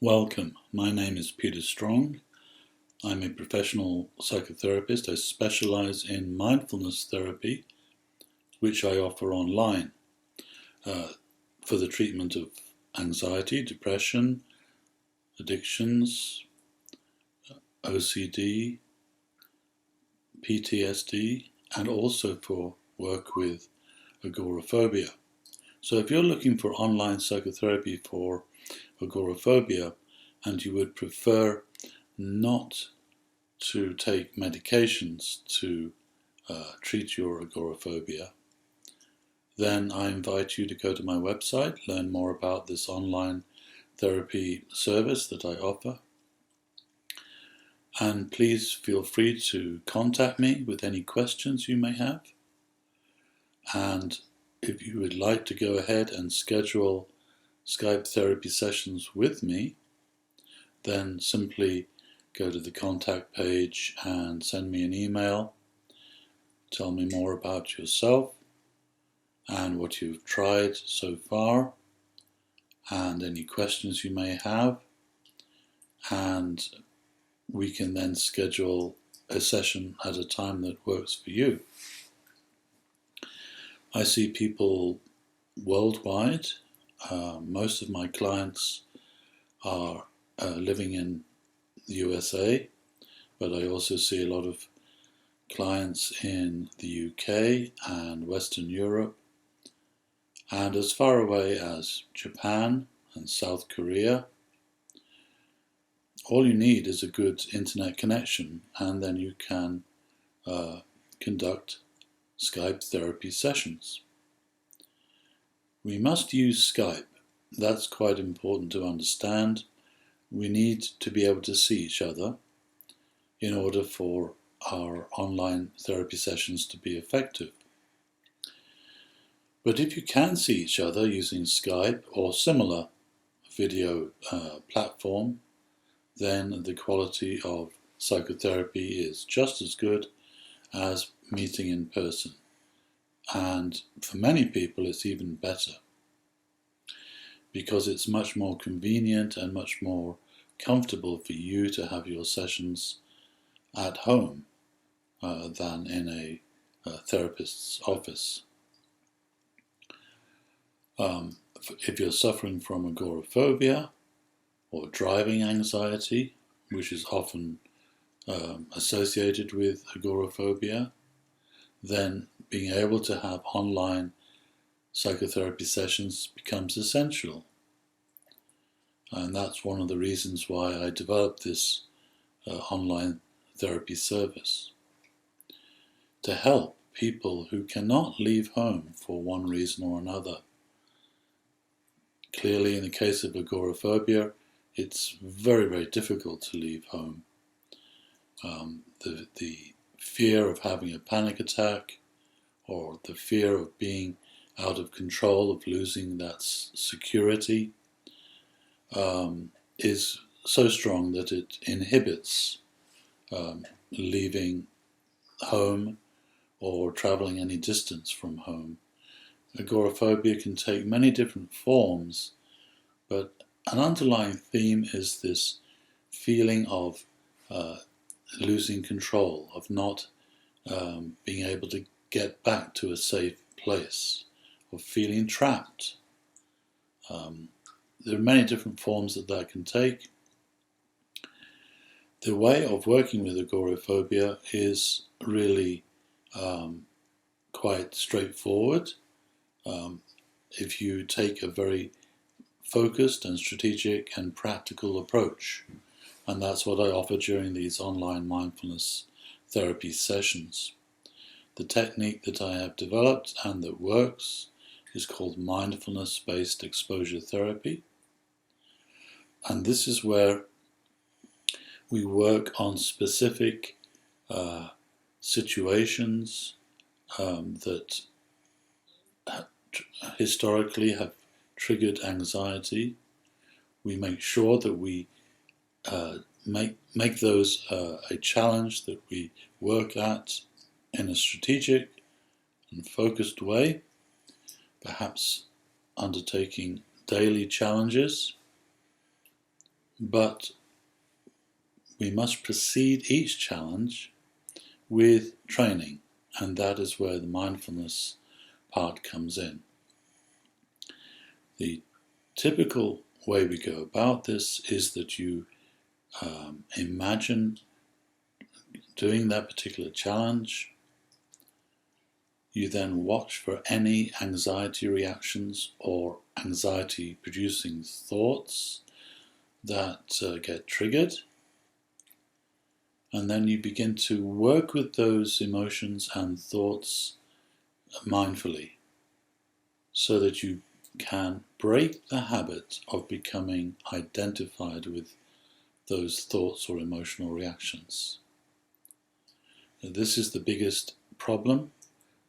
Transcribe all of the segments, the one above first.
Welcome. My name is Peter Strong. I'm a professional psychotherapist. I specialize in mindfulness therapy, which I offer online for the treatment of anxiety, depression, addictions, OCD, PTSD, and also for work with agoraphobia. So if you're looking for online psychotherapy for agoraphobia and you would prefer not to take medications to treat your agoraphobia, then I invite you to go to my website, learn more about this online therapy service that I offer, and please feel free to contact me with any questions you may have. And if you would like to go ahead and schedule Skype therapy sessions with me, then simply go to the contact page and send me an email. Tell me more about yourself and what you've tried so far and any questions you may have, and we can then schedule a session at a time that works for you. I see people worldwide. Most of my clients are living in the USA, but I also see a lot of clients in the UK and Western Europe, and as far away as Japan and South Korea. All you need is a good internet connection, and then you can conduct Skype therapy sessions. We must use Skype. That's quite important to understand. We need to be able to see each other in order for our online therapy sessions to be effective. But if you can see each other using Skype or similar video platform, then the quality of psychotherapy is just as good as meeting in person. And for many people it's even better, because it's much more convenient and much more comfortable for you to have your sessions at home than in a therapist's office. If you're suffering from agoraphobia or driving anxiety, which is often associated with agoraphobia, then being able to have online psychotherapy sessions becomes essential. And that's one of the reasons why I developed this online therapy service, to help people who cannot leave home for one reason or another. Clearly, in the case of agoraphobia, it's very, very difficult to leave home. The fear of having a panic attack, or the fear of being out of control, of losing that security, is so strong that it inhibits leaving home or traveling any distance from home. Agoraphobia can take many different forms, but an underlying theme is this feeling of losing control, of not being able to get back to a safe place, of feeling trapped. There are many different forms that can take. The way of working with agoraphobia is really quite straightforward. If you take a very focused and strategic and practical approach, and that's what I offer during these online mindfulness therapy sessions. The technique that I have developed and that works is called mindfulness-based exposure therapy, and this is where we work on specific situations that historically have triggered anxiety. We make sure that we make those a challenge that we work at in a strategic and focused way, perhaps undertaking daily challenges, but we must precede each challenge with training, and that is where the mindfulness part comes in. The typical way we go about this is that you imagine doing that particular challenge. You then watch for any anxiety reactions or anxiety producing thoughts that get triggered, and then you begin to work with those emotions and thoughts mindfully so that you can break the habit of becoming identified with those thoughts or emotional reactions. This is the biggest problem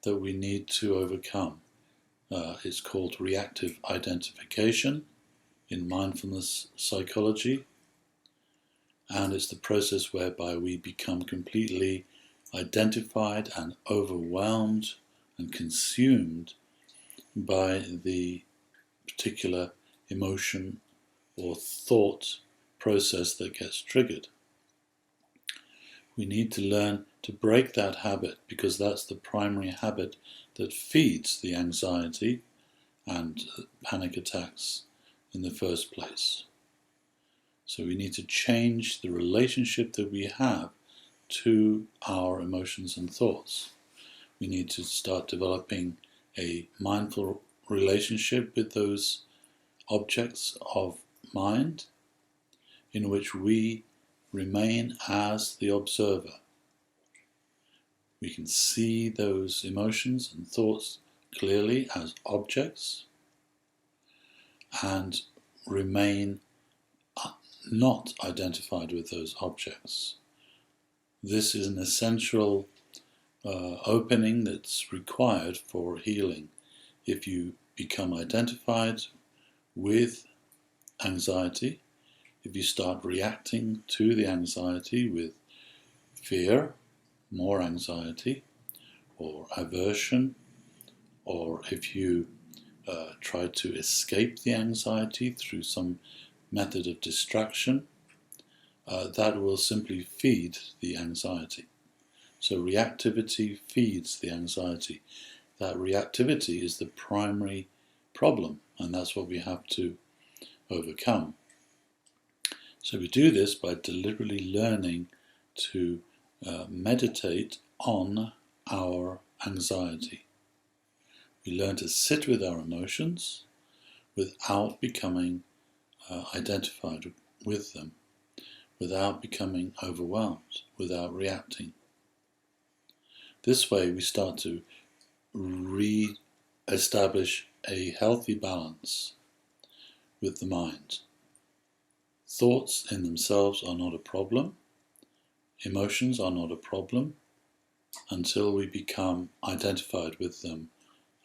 that we need to overcome. It's called reactive identification in mindfulness psychology, and it's the process whereby we become completely identified and overwhelmed and consumed by the particular emotion or thought process that gets triggered. We need to learn to break that habit, because that's the primary habit that feeds the anxiety and panic attacks in the first place. So we need to change the relationship that we have to our emotions and thoughts. We need to start developing a mindful relationship with those objects of mind in which we remain as the observer. We can see those emotions and thoughts clearly as objects and remain not identified with those objects. This is an essential opening that's required for healing. If you become identified with anxiety, if you start reacting to the anxiety with fear, more anxiety, or aversion, or if you try to escape the anxiety through some method of distraction, that will simply feed the anxiety. So reactivity feeds the anxiety. That reactivity is the primary problem, and that's what we have to overcome. So we do this by deliberately learning to meditate on our anxiety. We learn to sit with our emotions without becoming identified with them, without becoming overwhelmed, without reacting. This way we start to re-establish a healthy balance with the mind. Thoughts in themselves are not a problem. Emotions are not a problem until we become identified with them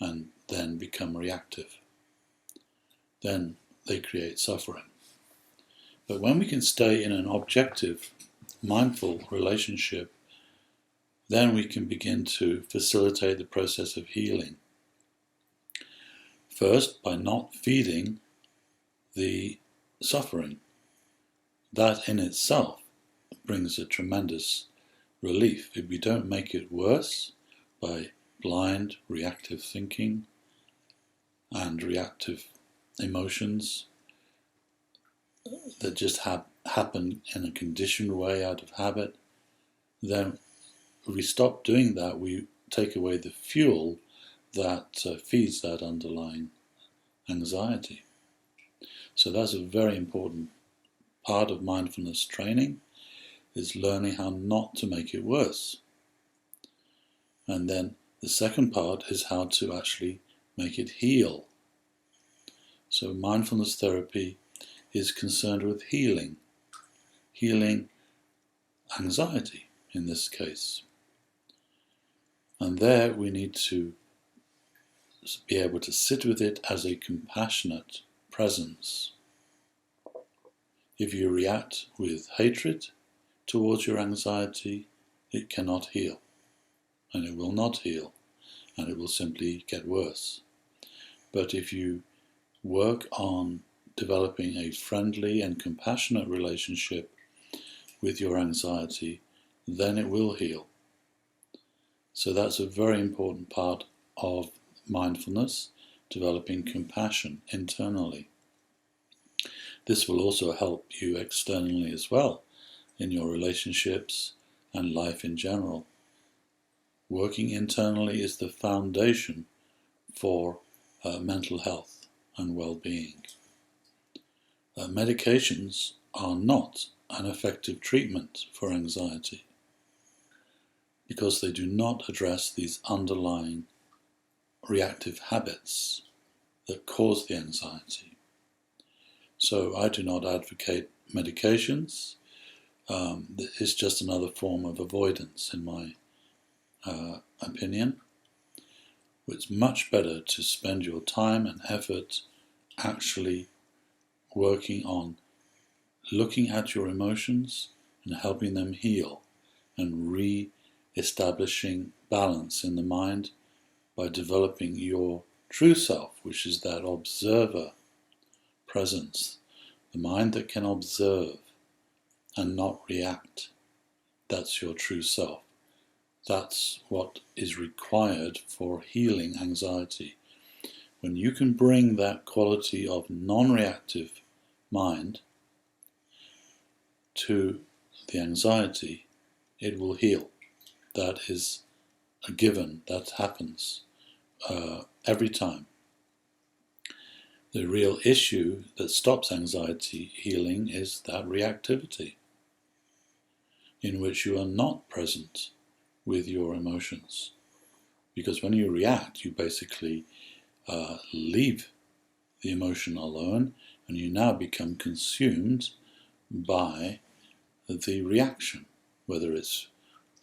and then become reactive. Then they create suffering. But when we can stay in an objective, mindful relationship, then we can begin to facilitate the process of healing. First, by not feeding the suffering. That in itself brings a tremendous relief. If we don't make it worse by blind reactive thinking and reactive emotions that just happen in a conditioned way out of habit, then if we stop doing that, we take away the fuel that feeds that underlying anxiety. So that's a very important part of mindfulness training, is learning how not to make it worse. And then the second part is how to actually make it heal. So mindfulness therapy is concerned with healing anxiety in this case. And there we need to be able to sit with it as a compassionate presence. If you react with hatred towards your anxiety, it cannot heal, and it will not heal, and it will simply get worse. But if you work on developing a friendly and compassionate relationship with your anxiety, then it will heal. So that's a very important part of mindfulness, developing compassion internally. This will also help you externally as well, in your relationships and life in general. Working internally is the foundation for mental health and well-being. Medications are not an effective treatment for anxiety because they do not address these underlying reactive habits that cause the anxiety. So I do not advocate medications. It's just another form of avoidance, in my opinion. It's much better to spend your time and effort actually working on looking at your emotions and helping them heal and re-establishing balance in the mind by developing your true self, which is that observer presence, the mind that can observe and not react. That's your true self. That's what is required for healing anxiety. When you can bring that quality of non-reactive mind to the anxiety, it will heal. That is a given. That happens every time. The real issue that stops anxiety healing is that reactivity, in which you are not present with your emotions. Because when you react, you basically leave the emotion alone, and you now become consumed by the reaction, whether it's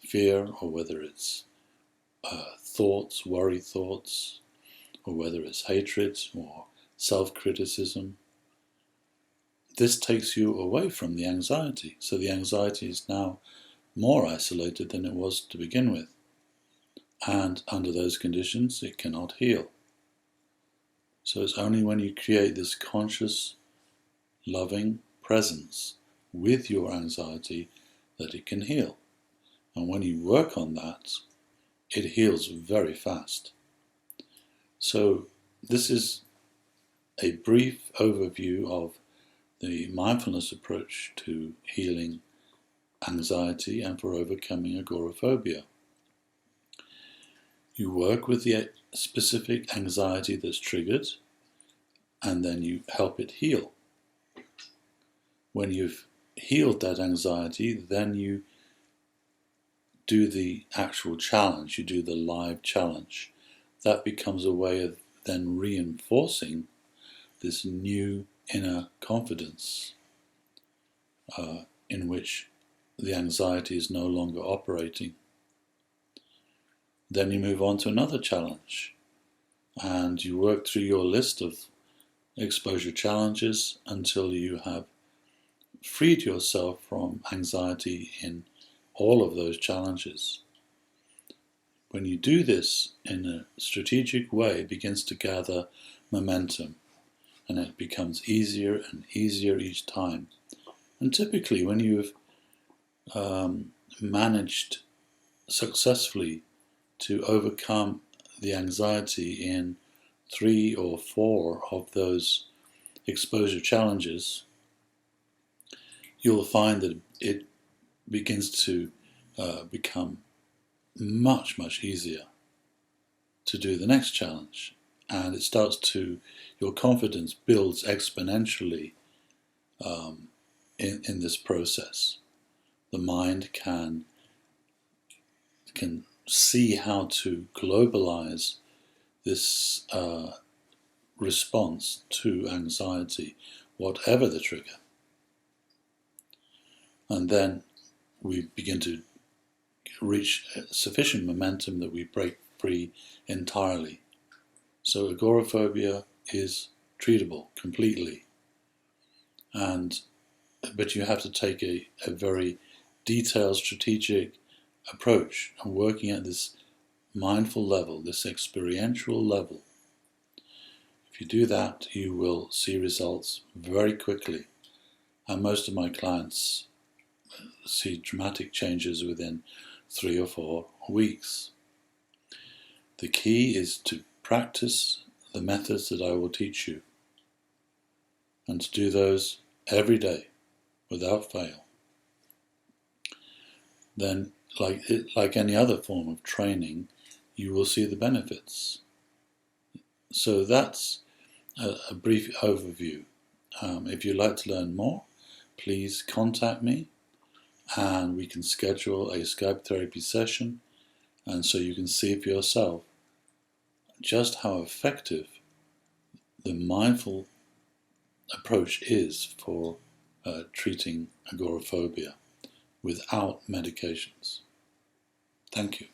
fear or whether it's thoughts, worry thoughts, or whether it's hatred or self-criticism. This takes you away from the anxiety. So the anxiety is now more isolated than it was to begin with. And under those conditions, it cannot heal. So it's only when you create this conscious, loving presence with your anxiety that it can heal. And when you work on that, it heals very fast. So this is a brief overview of the mindfulness approach to healing anxiety and for overcoming agoraphobia. You work with the specific anxiety that's triggered, and then you help it heal. When you've healed that anxiety, then you do the actual challenge, you do the live challenge. That becomes a way of then reinforcing this new inner confidence in which the anxiety is no longer operating. Then you move on to another challenge, and you work through your list of exposure challenges until you have freed yourself from anxiety in all of those challenges. When you do this in a strategic way, it begins to gather momentum, and it becomes easier and easier each time. And typically when you've managed successfully to overcome the anxiety in 3 or 4 of those exposure challenges, you'll find that it begins to become much, much easier to do the next challenge. And it starts to, your confidence builds exponentially in this process. The mind can see how to globalize this response to anxiety, whatever the trigger. And then we begin to reach sufficient momentum that we break free entirely. So agoraphobia is treatable completely. But you have to take a very detailed, strategic approach and working at this mindful level, this experiential level. If you do that, you will see results very quickly. And most of my clients see dramatic changes within 3 or 4 weeks. The key is to practice the methods that I will teach you, and to do those every day without fail. Then, like any other form of training, you will see the benefits. So that's a brief overview. If you'd like to learn more, please contact me and we can schedule a Skype therapy session, and so you can see for yourself just how effective the mindful approach is for treating agoraphobia without medications. Thank you.